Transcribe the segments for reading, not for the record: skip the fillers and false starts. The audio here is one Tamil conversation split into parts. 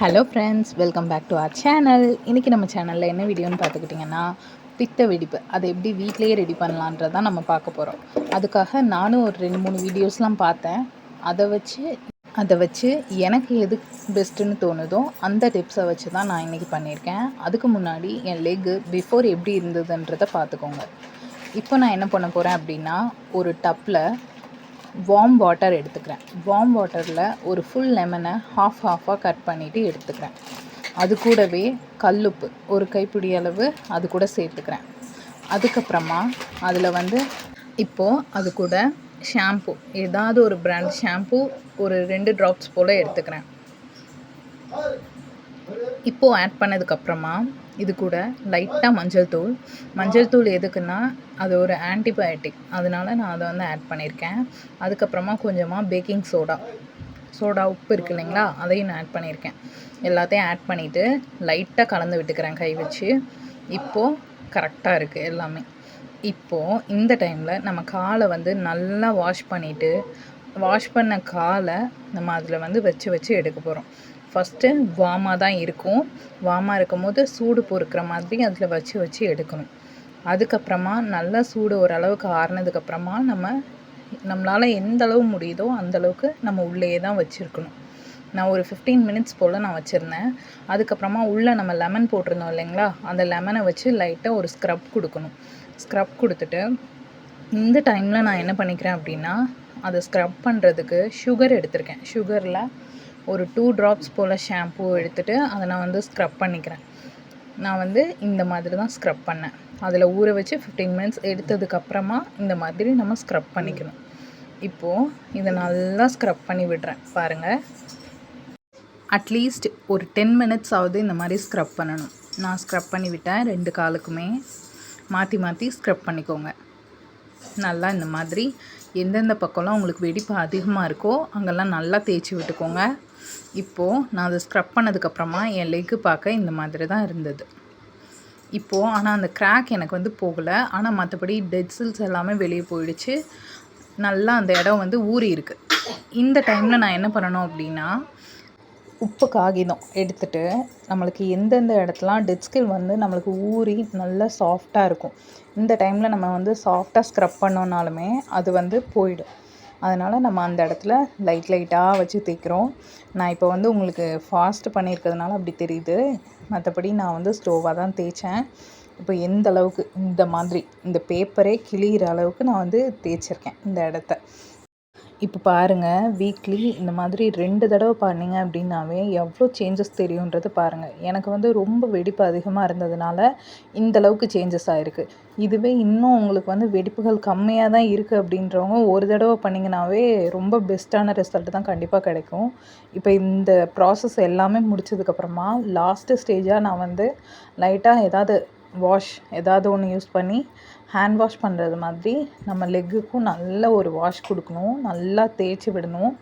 Hello friends, welcome back to our channel. இன்றைக்கி நம்ம சேனலில் என்ன வீடியோன்னு பார்த்துக்கிட்டிங்கன்னா, பித்த வெடிப்பு அதை எப்படி வீட்டிலேயே ரெடி பண்ணலான்றதான் நம்ம பார்க்க போகிறோம். அதுக்காக நானும் ஒரு 2-3 வீடியோஸ்லாம் பார்த்தேன். அதை வச்சு எனக்கு எது பெஸ்ட்டுன்னு தோணுதோ அந்த டிப்ஸை வச்சு தான் நான் இன்றைக்கி பண்ணியிருக்கேன். அதுக்கு முன்னாடி என் லெக்கு பிஃபோர் எப்படி இருந்ததுன்றதை பார்த்துக்கோங்க. இப்போ நான் என்ன பண்ண போகிறேன் அப்படின்னா, ஒரு டப்பில் வார்ம் வாட்டர் எடுத்துக்கிறேன். வார்ம் வாட்டரில் ஒரு ஃபுல் லெமனை ஹாஃபாக கட் பண்ணிவிட்டு எடுத்துக்கிறேன். அது கூடவே கல்லுப்பு ஒரு கைப்பிடி அளவு அது கூட சேர்த்துக்கிறேன். அதுக்கப்புறமா அதில் இப்போது அது கூட ஷாம்பு, ஏதாவது ஒரு பிராண்ட் ஷாம்பு ஒரு 2 ட்ராப்ஸ் போல் எடுத்துக்கிறேன். இப்போது ஆட் பண்ணதுக்கப்புறமா இது கூட லைட்டாக மஞ்சள் தூள் எதுக்குன்னா அது ஒரு ஆன்டிபயோட்டிக், அதனால நான் அதை ஆட் பண்ணியிருக்கேன். அதுக்கப்புறமா கொஞ்சமாக பேக்கிங் சோடா உப்பு இருக்குது இல்லைங்களா, அதையும் நான் ஆட் பண்ணியிருக்கேன். எல்லாத்தையும் ஆட் பண்ணிவிட்டு லைட்டாக கலந்து விட்டுக்கிறேன் கை வச்சு. இப்போது கரெக்டாக இருக்குது எல்லாமே. இப்போது இந்த டைமில் நம்ம காலை நல்லா வாஷ் பண்ணிவிட்டு, வாஷ் பண்ண காலை நம்ம அதில் வச்சு எடுக்க போகிறோம். ஃபஸ்ட்டு வார்மாக தான் இருக்கும். வார்மாக இருக்கும் போது சூடு பொறுக்கிற மாதிரி அதில் வச்சு எடுக்கணும். அதுக்கப்புறமா நல்லா சூடு ஓரளவுக்கு ஆறுனதுக்கப்புறமா நம்மளால் எந்த அளவு முடியுதோ அந்தளவுக்கு நம்ம உள்ளே தான் வச்சுருக்கணும். நான் ஒரு 15 மினிட்ஸ் போல் நான் வச்சுருந்தேன். அதுக்கப்புறமா உள்ளே நம்ம லெமன் போட்டிருந்தோம் இல்லைங்களா, அந்த லெமனை வச்சு லைட்டாக ஒரு ஸ்க்ரப் கொடுக்கணும். ஸ்க்ரப் கொடுத்துட்டு இந்த டைமில் நான் என்ன பண்ணிக்கிறேன் அப்படின்னா, அதை ஸ்க்ரப் பண்ணுறதுக்கு சுகர் எடுத்திருக்கேன். சுகரில் ஒரு 2 ட்ராப்ஸ் போல் ஷாம்பூ எடுத்துகிட்டு அதை நான் ஸ்க்ரப் பண்ணிக்கிறேன். நான் இந்த மாதிரி தான் ஸ்க்ரப் பண்ணேன். அதில் ஊற வச்சு 15 மினிட்ஸ் எடுத்ததுக்கப்புறமா இந்த மாதிரி நம்ம ஸ்க்ரப் பண்ணிக்கணும். இப்போது இதை நல்லா ஸ்க்ரப் பண்ணி விடுறேன் பாருங்கள். அட்லீஸ்ட் ஒரு 10 மினிட்ஸ் ஆகுது இந்த மாதிரி ஸ்க்ரப் பண்ணணும். நான் ஸ்க்ரப் பண்ணி விட்டேன். 2 காலுக்குமே மாற்றி ஸ்க்ரப் பண்ணிக்கோங்க. நல்லா இந்த மாதிரி எந்தெந்த பக்கம்லாம் உங்களுக்கு வெடிப்பு அதிகமாக இருக்கோ அங்கெல்லாம் நல்லா தேய்ச்சி விட்டுக்கோங்க. இப்போது நான் அதை ஸ்க்ரப் பண்ணதுக்கப்புறமா என் லெக்கு பார்க்க இந்த மாதிரி தான் இருந்தது. இப்போது ஆனால் அந்த கிராக் எனக்கு போகலை. ஆனால் மற்றபடி டெட் செல்ஸ் எல்லாமே வெளியே போயிடுச்சு. நல்லா அந்த இடம் ஊறி இருக்குது. இந்த டைமில் நான் என்ன பண்ணணும் அப்படின்னா, உப்பு காகிதம் எடுத்துகிட்டு நம்மளுக்கு எந்தெந்த இடத்துலாம் டெட் ஸ்கில் நம்மளுக்கு ஊறி நல்லா சாஃப்டாக இருக்கும். இந்த டைமில் நம்ம சாஃப்டாக ஸ்க்ரப் பண்ணோன்னாலுமே அது போயிடும். அதனால் நம்ம அந்த இடத்துல லைட்டாக வச்சு தேய்க்கிறோம். நான் இப்போ உங்களுக்கு ஃபாஸ்ட்டு பண்ணியிருக்கிறதுனால அப்படி தெரியுது. மற்றபடி நான் ஸ்லோவாக தான் தேய்ச்சேன். இப்போ எந்த அளவுக்கு இந்த மாதிரி இந்த பேப்பரே கிழிகிற அளவுக்கு நான் தேய்ச்சிருக்கேன் இந்த இடத்த. இப்போ பாருங்கள், வீக்லி இந்த மாதிரி 2 தடவை பண்ணிங்க அப்படின்னாவே எவ்வளோ சேஞ்சஸ் தெரியுன்றது பாருங்கள். எனக்கு ரொம்ப வெடிப்பு அதிகமாக இருந்ததுனால இந்தளவுக்கு சேஞ்சஸ் ஆகிருக்கு. இதுவே இன்னும் உங்களுக்கு வெடிப்புகள் கம்மியாக தான் இருக்குது அப்படின்றவங்க ஒரு தடவை பண்ணிங்கனாவே ரொம்ப பெஸ்ட்டான ரிசல்ட் தான் கண்டிப்பாக கிடைக்கும். இப்போ இந்த ப்ராசஸ் எல்லாமே முடிச்சதுக்கப்புறமா லாஸ்ட்டு ஸ்டேஜாக நான் லைட்டாக ஏதாவது ஒன்று யூஸ் பண்ணி ஹேண்ட் வாஷ் பண்ணுறது மாதிரி நம்ம லெக்குக்கும் நல்ல ஒரு வாஷ் கொடுக்கணும். நல்லா தேய்ச்சி விடணும்.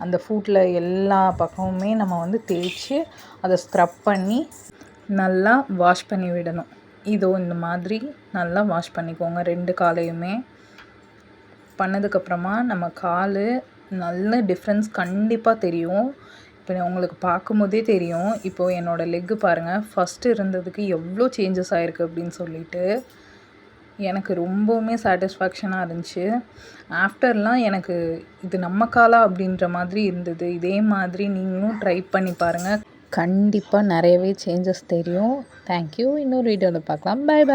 அந்த ஃபுட்டில் எல்லா பக்கமுமே நம்ம தேய்ச்சி அதை ஸ்க்ரப் பண்ணி நல்லா வாஷ் பண்ணி விடணும். இந்த மாதிரி நல்லா வாஷ் பண்ணிக்கோங்க 2 காலையுமே. பண்ணதுக்கப்புறமா நம்ம கால் நல்ல டிஃப்ரென்ஸ் கண்டிப்பாக தெரியும். இப்போ உங்களுக்கு பார்க்கும்போதே தெரியும். இப்போது என்னோடய லெக்கு பாருங்கள், ஃபஸ்ட்டு இருந்ததுக்கு எவ்வளோ சேஞ்சஸ் ஆகிருக்கு அப்படின்னு சொல்லிட்டு எனக்கு ரொம்பவுமே சாட்டிஸ்ஃபேக்ஷனாக இருந்துச்சு. ஆஃப்டர்லாம் எனக்கு இது நம்ம காலா அப்படின்ற மாதிரி இருந்தது. இதே மாதிரி நீங்களும் ட்ரை பண்ணி பாருங்கள். கண்டிப்பாக நிறையவே சேஞ்சஸ் தெரியும். தேங்க்யூ. இன்னொரு வீடியோவில் பார்க்கலாம். பாய்.